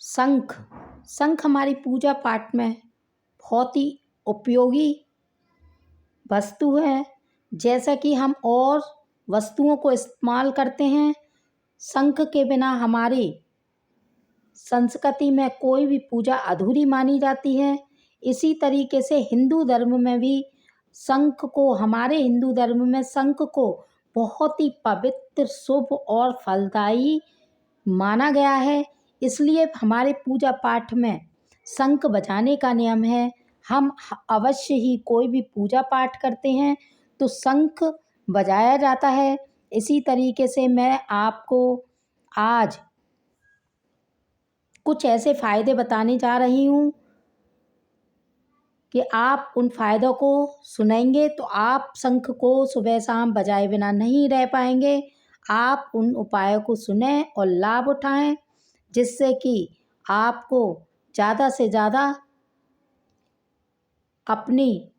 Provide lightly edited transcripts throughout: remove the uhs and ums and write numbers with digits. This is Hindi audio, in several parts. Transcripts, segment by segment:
शंख शंख हमारी पूजा पाठ में बहुत ही उपयोगी वस्तु है। जैसा कि हम और वस्तुओं को इस्तेमाल करते हैं, शंख के बिना हमारी संस्कृति में कोई भी पूजा अधूरी मानी जाती है। इसी तरीके से हिंदू धर्म में भी हमारे हिंदू धर्म में शंख को बहुत ही पवित्र, शुभ और फलदायी माना गया है। इसलिए हमारे पूजा पाठ में शंख बजाने का नियम है। हम अवश्य ही कोई भी पूजा पाठ करते हैं तो शंख बजाया जाता है। इसी तरीके से मैं आपको आज कुछ ऐसे फ़ायदे बताने जा रही हूँ कि आप उन फ़ायदों को सुनेंगे तो आप शंख को सुबह शाम बजाए बिना नहीं रह पाएंगे। आप उन उपायों को सुने और लाभ उठाएं, जिससे कि आपको ज़्यादा से ज़्यादा अपनी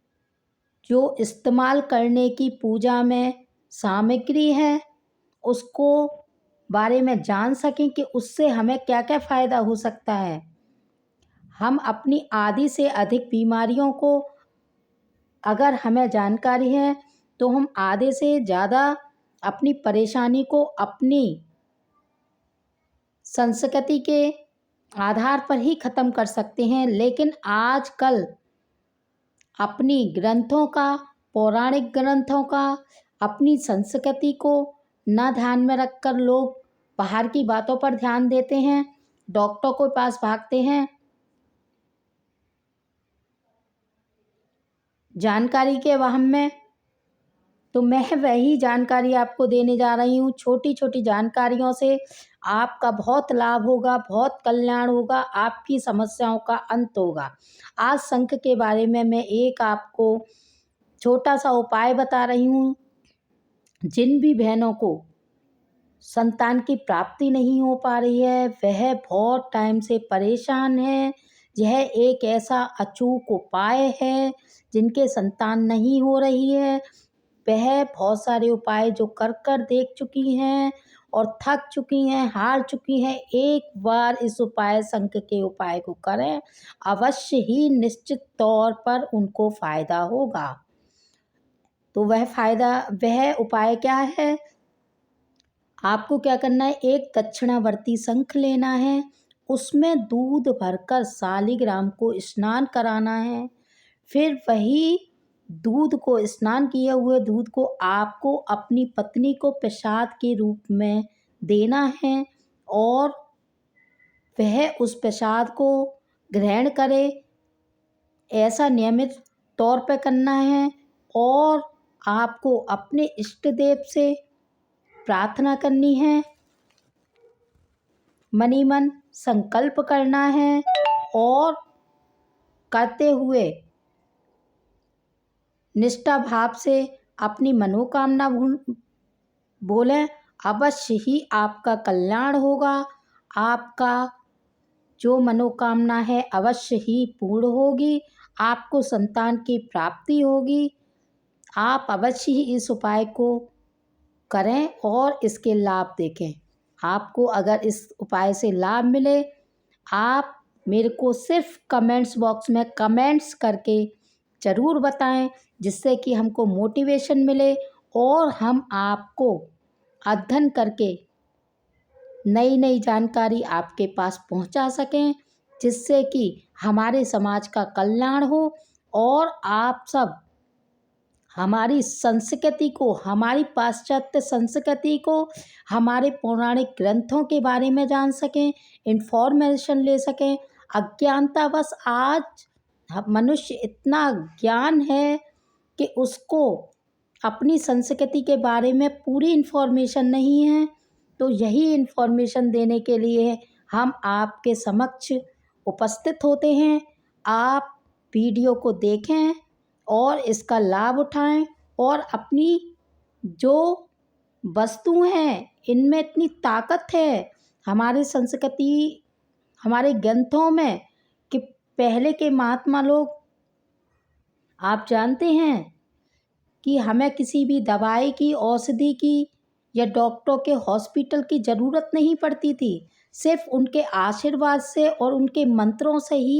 जो इस्तेमाल करने की पूजा में सामग्री है उसको बारे में जान सकें कि उससे हमें क्या क्या फ़ायदा हो सकता है। हम अपनी आधी से अधिक बीमारियों को अगर हमें जानकारी है तो हम आधे से ज़्यादा अपनी परेशानी को अपनी संस्कृति के आधार पर ही ख़त्म कर सकते हैं। लेकिन आजकल अपनी ग्रंथों का, पौराणिक ग्रंथों का, अपनी संस्कृति को न ध्यान में रखकर लोग बाहर की बातों पर ध्यान देते हैं, डॉक्टर के पास भागते हैं। जानकारी के वहम में तो मैं वही जानकारी आपको देने जा रही हूँ। छोटी छोटी जानकारियों से आपका बहुत लाभ होगा, बहुत कल्याण होगा, आपकी समस्याओं का अंत होगा। आज शंख के बारे में मैं एक आपको छोटा सा उपाय बता रही हूँ। जिन भी बहनों को संतान की प्राप्ति नहीं हो पा रही है, वह बहुत टाइम से परेशान है, यह एक ऐसा अचूक उपाय है। जिनके संतान नहीं हो रही है वह बहुत सारे उपाय जो कर कर देख चुकी हैं और थक चुकी हैं, हार चुकी हैं, एक बार इस उपाय शंख के उपाय को करें, अवश्य ही निश्चित तौर पर उनको फ़ायदा होगा। तो वह उपाय क्या है? आपको क्या करना है, एक दक्षिणावर्ती शंख लेना है, उसमें दूध भरकर शालिग्राम को स्नान कराना है। फिर वही दूध को, स्नान किए हुए दूध को आपको अपनी पत्नी को प्रसाद के रूप में देना है और वह उस प्रसाद को ग्रहण करे, ऐसा नियमित तौर पर करना है। और आपको अपने इष्ट देव से प्रार्थना करनी है, मनी मन संकल्प करना है और करते हुए निष्ठा भाव से अपनी मनोकामना बोलें, अवश्य ही आपका कल्याण होगा। आपका जो मनोकामना है अवश्य ही पूर्ण होगी, आपको संतान की प्राप्ति होगी। आप अवश्य ही इस उपाय को करें और इसके लाभ देखें। आपको अगर इस उपाय से लाभ मिले, आप मेरे को सिर्फ कमेंट्स बॉक्स में कमेंट्स करके ज़रूर बताएं, जिससे कि हमको मोटिवेशन मिले और हम आपको अध्ययन करके नई नई जानकारी आपके पास पहुंचा सकें, जिससे कि हमारे समाज का कल्याण हो और आप सब हमारी संस्कृति को, हमारी पाश्चात्य संस्कृति को, हमारे पौराणिक ग्रंथों के बारे में जान सकें, इन्फॉर्मेशन ले सकें। अज्ञानतावश आज मनुष्य इतना ज्ञान है कि उसको अपनी संस्कृति के बारे में पूरी इन्फॉर्मेशन नहीं है। तो यही इन्फॉर्मेशन देने के लिए हम आपके समक्ष उपस्थित होते हैं। आप वीडियो को देखें और इसका लाभ उठाएं और अपनी जो वस्तु हैं इनमें इतनी ताकत है हमारी संस्कृति, हमारे ग्रंथों में, कि पहले के महात्मा लोग, आप जानते हैं कि हमें किसी भी दवाई की, औषधि की या डॉक्टर के हॉस्पिटल की ज़रूरत नहीं पड़ती थी। सिर्फ उनके आशीर्वाद से और उनके मंत्रों से ही